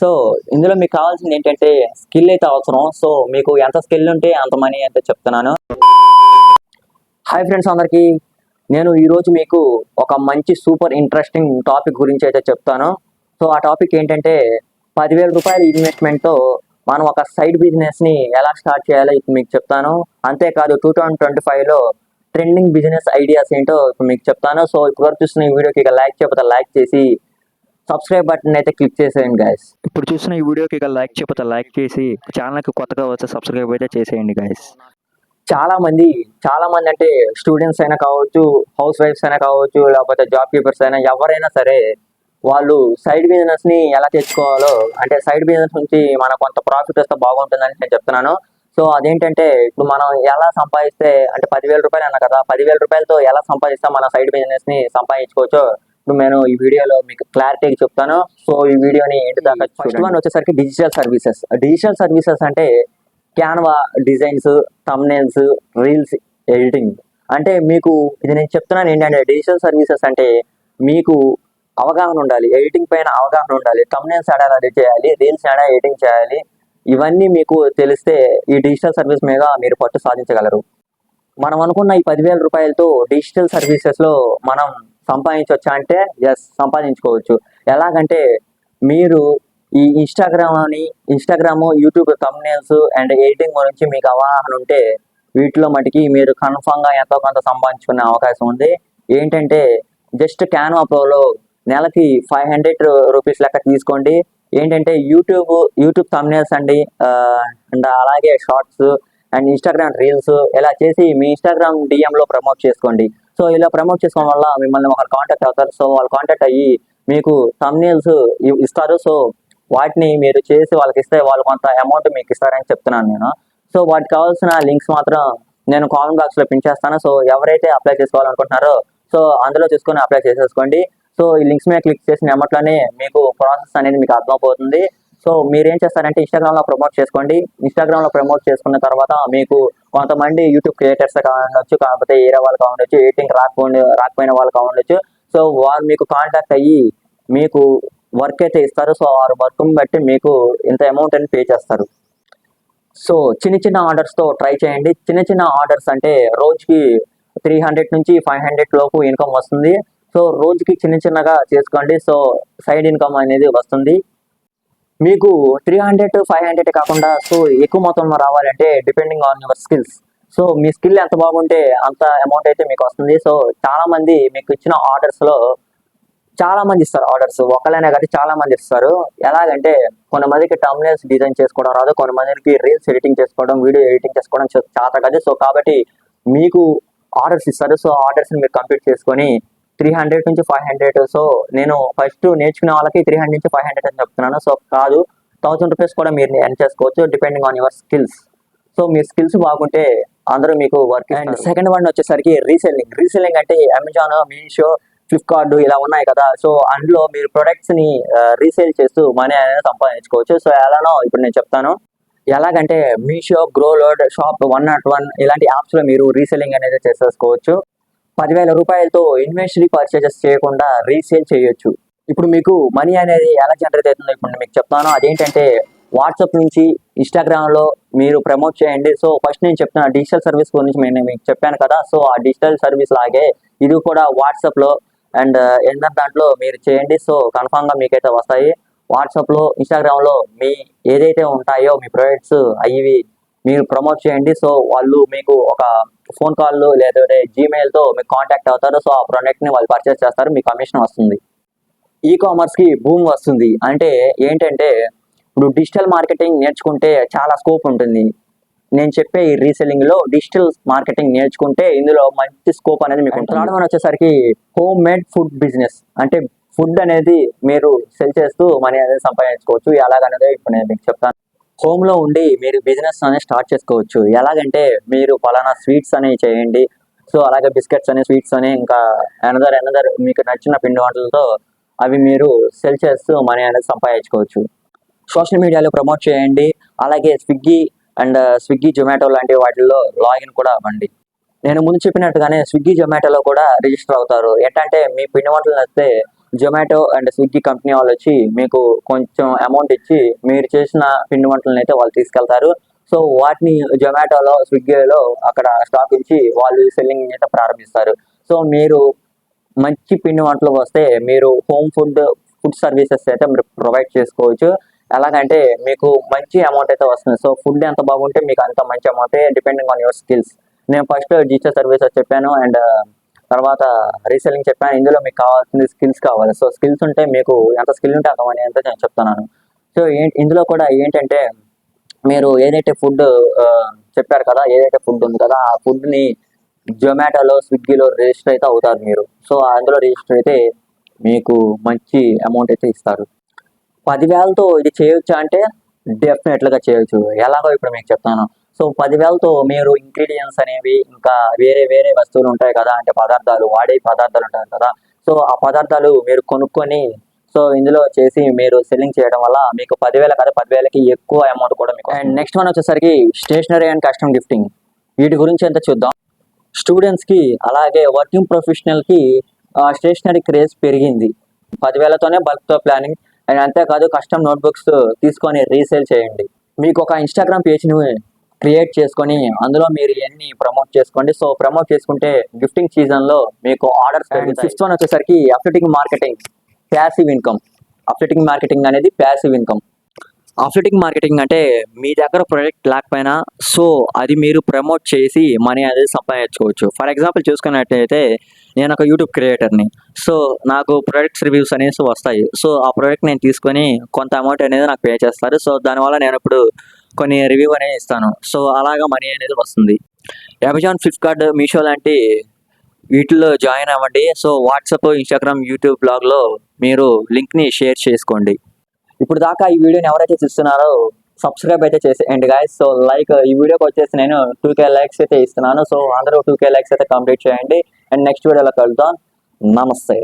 So ఇందులో మీకు కావాల్సింది ఏంటంటే స్కిల్ అయితే అవసరం. సో మీకు ఎంత స్కిల్ ఉంటే అంత మనీ అయితే చెప్తున్నాను. హాయ్ ఫ్రెండ్స్ అందరికీ, నేను ఈరోజు మీకు ఒక మంచి సూపర్ ఇంట్రెస్టింగ్ టాపిక్ గురించి అయితే చెప్తాను. సో ఆ టాపిక్ ఏంటంటే 10,000 రూపాయల ఇన్వెస్ట్మెంట్తో మనం ఒక సైడ్ బిజినెస్ని ఎలా స్టార్ట్ చేయాలో ఇప్పుడు మీకు చెప్తాను. అంతేకాదు 2025లో ట్రెండింగ్ బిజినెస్ ఐడియాస్ ఏంటో ఇప్పుడు మీకు చెప్తాను. సో ఇప్పుడు చూస్తున్న ఈ వీడియోకి ఇక లైక్ చేయకపోతే లైక్ చేసి సబ్స్క్రైబ్ బటన్ అయితే క్లిక్ చేసేయండి గైస్. ఇప్పుడు చూసిన ఈ వీడియోకి ఇక లైక్ చేయకపోతే లైక్ చేసి ఛానల్కి కొత్తగా వచ్చే సబ్స్క్రైబ్ అయితే చేసేయండి గైస్. చాలా మంది అంటే స్టూడెంట్స్ అయినా కావచ్చు, హౌస్ వైఫ్స్ అయినా కావచ్చు, లేకపోతే జాబ్ కీపర్స్ అయినా ఎవరైనా సరే వాళ్ళు సైడ్ బిజినెస్ ని ఎలా తెచ్చుకోవాలో, అంటే సైడ్ బిజినెస్ నుంచి మనకు కొంత ప్రాఫిట్ వస్తే బాగుంటుందని నేను చెప్తున్నాను. సో అదేంటంటే ఇప్పుడు మనం ఎలా సంపాదిస్తే, అంటే 10,000 రూపాయలు అన్నా కదా, 10,000 రూపాయలతో ఎలా సంపాదిస్తే మన సైడ్ బిజినెస్ ని సంపాదించుకోవచ్చు ఇప్పుడు నేను ఈ వీడియోలో మీకు క్లారిటీగా చెప్తాను. సో ఈ వీడియోని ఏంటి దాకా ఫస్ట్ వన్ వచ్చేసరికి డిజిటల్ సర్వీసెస్. డిజిటల్ సర్వీసెస్ అంటే Canva designs, thumbnails, reels editing. అంటే మీకు ఇది నేను చెప్తున్నాను ఏంటంటే డిజిటల్ సర్వీసెస్ అంటే మీకు అవగాహన ఉండాలి, ఎడిటింగ్ పైన అవగాహన ఉండాలి, థంబ్నెయిల్స్ ఎలా రెడీ చేయాలి, రీల్స్ ఎలా ఎడిటింగ్ చేయాలి, ఇవన్నీ మీకు తెలిస్తే ఈ డిజిటల్ సర్వీస్ మీద మీరు పట్టు సాధించగలరు. మనం అనుకున్న ఈ 10,000 రూపాయలతో డిజిటల్ సర్వీసెస్లో మనం సంపాదించవచ్చా అంటే ఎస్, సంపాదించుకోవచ్చు. ఎలాగంటే మీరు ఈ Instagram, YouTube thumbnails and editing గురించి మీకు అవగాహన ఉంటే వీటిలో మటుకి మీరు కన్ఫామ్గా ఎంతో కొంత సంపాదించుకునే అవకాశం ఉంది. ఏంటంటే జస్ట్ క్యాన్వా ప్రోలో నెలకి 500 రూపీస్ లెక్క తీసుకోండి. ఏంటంటే యూట్యూబ్ థంబ్నెయిల్స్ అండి, అండ్ అలాగే షార్ట్స్ అండ్ ఇన్స్టాగ్రామ్ రీల్స్ ఇలా చేసి మీ ఇన్స్టాగ్రామ్ డిఎంలో ప్రమోట్ చేసుకోండి. సో ఇలా ప్రమోట్ చేసుకోవడం వల్ల మిమ్మల్ని ఒకరు కాంటాక్ట్ అవుతారు. సో వాళ్ళు కాంటాక్ట్ అయ్యి మీకు థంబ్నెయిల్స్ ఇస్తారు. సో వాటిని మీరు చేసి వాళ్ళకి ఇస్తే వాళ్ళు కొంత అమౌంట్ మీకు ఇస్తారని చెప్తున్నాను నేను. సో వాటికి కావాల్సిన లింక్స్ మాత్రం నేను కామెంట్ బాక్స్లో పించేస్తాను. సో ఎవరైతే అప్లై చేసుకోవాలనుకుంటున్నారో సో అందులో చూసుకొని అప్లై చేసేసుకోండి. సో ఈ లింక్స్ మీద క్లిక్ చేసిన అమౌంట్లోనే మీకు ప్రాసెస్ అనేది మీకు అర్థమైపోతుంది. సో మీరు ఏం చేస్తారంటే ఇన్స్టాగ్రామ్లో ప్రమోట్ చేసుకోండి. ఇన్స్టాగ్రామ్లో ప్రమోట్ చేసుకున్న తర్వాత మీకు కొంతమంది యూట్యూబ్ క్రియేటర్స్ కావచ్చు, కాకపోతే ఏరే వాళ్ళు కావచ్చు, ఎడిటింగ్ రాకపోయిన వాళ్ళు కావచ్చు. సో వారు మీకు కాంటాక్ట్ అయ్యి మీకు వర్క్ అయితే ఇస్తారు. సో ఆ వర్క్ని బట్టి మీకు ఇంత అమౌంట్ అని పే చేస్తారు. సో చిన్న ఆర్డర్స్తో ట్రై చేయండి. చిన్న ఆర్డర్స్ అంటే రోజుకి 300 నుంచి 500 లోపు ఇన్కమ్ వస్తుంది. సో రోజుకి చిన్నగా చేసుకోండి. సో సైడ్ ఇన్కమ్ అనేది వస్తుంది. మీకు 300, 500 కాకుండా సో ఎక్కువ మొత్తంలో రావాలంటే depending on your skills. So me skill ఎంత బాగుంటే అంత అమౌంట్ అయితే మీకు వస్తుంది. సో చాలా మంది మీకు ఇచ్చిన ఆర్డర్స్లో చాలా మంది ఇస్తారు. ఆర్డర్స్ ఒకళ్ళైనా కాబట్టి చాలా మంది ఇస్తారు. ఎలాగంటే కొంతమందికి థంబ్నెయిల్స్ డిజైన్ చేసుకోవడం రాదు, కొంతమందికి రీల్స్ ఎడిటింగ్ చేసుకోవడం, వీడియో ఎడిటింగ్ చేసుకోవడం చేత కాదు. సో కాబట్టి మీకు ఆర్డర్స్ ఇస్తారు. సో ఆర్డర్స్ని మీరు కంప్లీట్ చేసుకొని 300 నుంచి 500. సో నేను ఫస్ట్ నేర్చుకునే వాళ్ళకి 300 నుంచి 500 అని చెప్తున్నాను. సో కాదు, 1000 రూపీస్ కూడా మీరు ఎర్న్ చేసుకోవచ్చు depending on your skills. So me skills బాగుంటే అందరూ మీకు వర్క్. అండ్ సెకండ్ వన్ వచ్చేసరికి రీసెల్లింగ్ అంటే అమెజాన్, మీషో, ఫ్లిప్కార్ట్ ఇలా ఉన్నాయి కదా. సో అందులో మీరు ప్రొడక్ట్స్ ని రీసేల్ చేస్తూ మనీ అనేది సంపాదించుకోవచ్చు. సో ఎలానో ఇప్పుడు నేను చెప్తాను. ఎలాగంటే మీషో, గ్రోలోడ్, షాప్ 101 ఇలాంటి యాప్స్ లో మీరు రీసెల్లింగ్ అనేది చేసేసుకోవచ్చు. 10,000 రూపాయలతో ఇన్వెంటరీ పర్చేజెస్ చేయకుండా రీసేల్ చేయొచ్చు. ఇప్పుడు మీకు మనీ అనేది ఎలా జనరేట్ అవుతుందో ఇప్పుడు మీకు చెప్తాను. అదేంటంటే వాట్సాప్ నుంచి ఇన్స్టాగ్రామ్లో మీరు ప్రమోట్ చేయండి. సో ఫస్ట్ నేను చెప్తున్నా డిజిటల్ సర్వీస్ గురించి నేను మీకు చెప్పాను కదా. సో ఆ డిజిటల్ సర్వీస్ లాగే ఇది కూడా వాట్సాప్లో అండ్ ఏంటంటే దాంట్లో మీరు చేయండి. సో కన్ఫామ్గా మీకైతే వస్తాయి. వాట్సాప్లో, ఇన్స్టాగ్రామ్లో మీ ఏదైతే ఉంటాయో మీ ప్రొడక్ట్స్ అవి మీరు ప్రమోట్ చేయండి. సో వాళ్ళు మీకు ఒక ఫోన్ కాల్ లేదంటే జీమెయిల్తో మీకు కాంటాక్ట్ అవుతారు. సో ఆ ప్రోడక్ట్ని వాళ్ళు పర్చేస్ చేస్తారు, మీకు కమిషన్ వస్తుంది. ఈ కామర్స్కి బూమ్ వస్తుంది. అంటే ఏంటంటే ఇప్పుడు డిజిటల్ మార్కెటింగ్ నేర్చుకుంటే చాలా స్కోప్ ఉంటుంది. నేను చెప్పే ఈ రీసెల్లింగ్లో డిజిటల్ మార్కెటింగ్ నేర్చుకుంటే ఇందులో మంచి స్కోప్ అనేది మీకు ఉంటుంది. థర్డ్ వన్ వచ్చేసరికి హోమ్ మేడ్ ఫుడ్ బిజినెస్. అంటే ఫుడ్ అనేది మీరు సెల్ చేస్తూ మనీ అనేది సంపాదించుకోవచ్చు. ఎలాగనేది ఇప్పుడు నేను మీకు చెప్తాను. హోమ్లో ఉండి మీరు బిజినెస్ అనేది స్టార్ట్ చేసుకోవచ్చు. ఎలాగంటే మీరు పలానా స్వీట్స్ అనేవి చేయండి. సో అలాగే బిస్కెట్స్ అని, స్వీట్స్ అని, ఇంకా అనదర్ మీకు నచ్చిన పిండి వంటలతో అవి మీరు సెల్ చేస్తూ మనీ అనేది సంపాదించుకోవచ్చు. సోషల్ మీడియాలో ప్రమోట్ చేయండి. అలాగే స్విగ్గీ, జొమాటో లాంటి వాటిల్లో లాగిన్ కూడా అవ్వండి. నేను ముందు చెప్పినట్టుగానే స్విగ్గీ, జొమాటోలో కూడా రిజిస్టర్ అవుతారు. ఎట్టంటే మీ పిండి వంటలు నచ్చితే జొమాటో అండ్ స్విగ్గీ కంపెనీ వాళ్ళు వచ్చి మీకు కొంచెం అమౌంట్ ఇచ్చి మీరు చేసిన పిండి వంటలను అయితే వాళ్ళు తీసుకెళ్తారు. సో వాటిని జొమాటోలో స్విగ్గీలో అక్కడ స్టాక్ ఉంచి వాళ్ళు సెల్లింగ్ అయితే ప్రారంభిస్తారు. సో మీరు మంచి పిండి వంటలు వస్తే మీరు హోమ్ ఫుడ్ సర్వీసెస్ అయితే మీరు ప్రొవైడ్ చేసుకోవచ్చు. ఎలాగంటే మీకు మంచి అమౌంట్ అయితే వస్తుంది. సో ఫుడ్ ఎంత బాగుంటే మీకు అంత మంచి amount depending on your skills. నేను ఫస్ట్ డిజిటల్ సర్వీసెస్ చెప్పాను అండ్ తర్వాత రీసెల్లింగ్ చెప్పాను. ఇందులో మీకు కావాల్సింది స్కిల్స్ కావాలి. సో స్కిల్స్ ఉంటే మీకు ఎంత స్కిల్ ఉంటే అంత మనీ అంతా నేను చెప్తున్నాను. సో ఇందులో కూడా ఏంటంటే మీరు ఏదైతే ఫుడ్ చెప్పారు కదా, ఏదైతే ఫుడ్ ఉంది కదా ఆ ఫుడ్ని జొమాటోలో స్విగ్గీలో రిజిస్టర్ అయితే అవుతారు మీరు. సో అందులో రిజిస్టర్ అయితే మీకు మంచి అమౌంట్ అయితే ఇస్తారు. 10,000తో ఇది చేయొచ్చా అంటే డెఫినెట్లుగా చేయొచ్చు. ఎలాగో ఇప్పుడు మీకు చెప్తాను. సో 10,000తో మీరు ఇంగ్రీడియంట్స్ అనేవి ఇంకా వేరే వేరే వస్తువులు ఉంటాయి కదా, అంటే పదార్థాలు వాడే పదార్థాలు ఉంటాయి కదా, సో ఆ పదార్థాలు మీరు కొనుక్కొని సో ఇందులో చేసి మీరు సెల్లింగ్ చేయడం వల్ల మీకు 10,000 కదా 10,000కి ఎక్కువ అమౌంట్ కూడా మీకు. అండ్ నెక్స్ట్ వన్ వచ్చేసరికి స్టేషనరీ అండ్ కస్టమ్ గిఫ్టింగ్. వీటి గురించి ఎంత చూద్దాం. స్టూడెంట్స్కి అలాగే వర్కింగ్ ప్రొఫెషనల్కి స్టేషనరీ క్రేజ్ పెరిగింది. 10,000తోనే బల్క్తో ప్లానింగ్ అండ్ అంతేకాదు కస్టమ్ నోట్బుక్స్ తీసుకొని రీసేల్ చేయండి. మీకు ఒక ఇన్స్టాగ్రామ్ పేజ్ని క్రియేట్ చేసుకొని అందులో మీరు ఇవన్నీ ప్రమోట్ చేసుకోండి. సో ప్రమోట్ చేసుకుంటే గిఫ్టింగ్ సీజన్లో మీకు ఆర్డర్స్. ఫిఫ్త్ వన్ వచ్చేసరికి అఫ్లిటింగ్ మార్కెటింగ్, ప్యాసివ్ ఇన్కమ్. అఫ్లిటింగ్ మార్కెటింగ్ అనేది ప్యాసివ్ ఇన్కమ్. అఫ్లిటింగ్ మార్కెటింగ్ అంటే మీ దగ్గర ప్రొడక్ట్ లేకపోయినా సో అది మీరు ప్రమోట్ చేసి మనీ అనేది సంపాదించుకోవచ్చు. ఫర్ ఎగ్జాంపుల్ చూసుకున్నట్టయితే నేను ఒక యూట్యూబ్ క్రియేటర్ని. సో నాకు ప్రొడక్ట్స్ రివ్యూస్ అనేసి వస్తాయి. సో ఆ ప్రోడక్ట్ నేను తీసుకొని కొంత అమౌంట్ అనేది నాకు పే చేస్తారు. సో దానివల్ల నేను ఇప్పుడు కొన్ని రివ్యూ అనేది ఇస్తాను. సో అలాగా మనీ అనేది వస్తుంది. అమెజాన్, ఫ్లిప్కార్ట్, మీషో లాంటి వీటిల్లో జాయిన్ అవ్వండి. సో వాట్సాప్, ఇన్స్టాగ్రామ్, యూట్యూబ్ బ్లాగ్లో మీరు లింక్ని షేర్ చేసుకోండి. ఇప్పుడు దాకా ఈ వీడియోని ఎవరైతే చూస్తున్నారో సబ్స్క్రైబ్ అయితే చేసేయండి గాయస్. సో లైక్ ఈ వీడియోకి వచ్చేసి నేను 2K లైక్స్ అయితే ఇస్తున్నాను. సో అందరూ 2K లైక్స్ అయితే కంప్లీట్ చేయండి. అండ్ నెక్స్ట్ వీడియోలో కలుద్దాం. నమస్తే.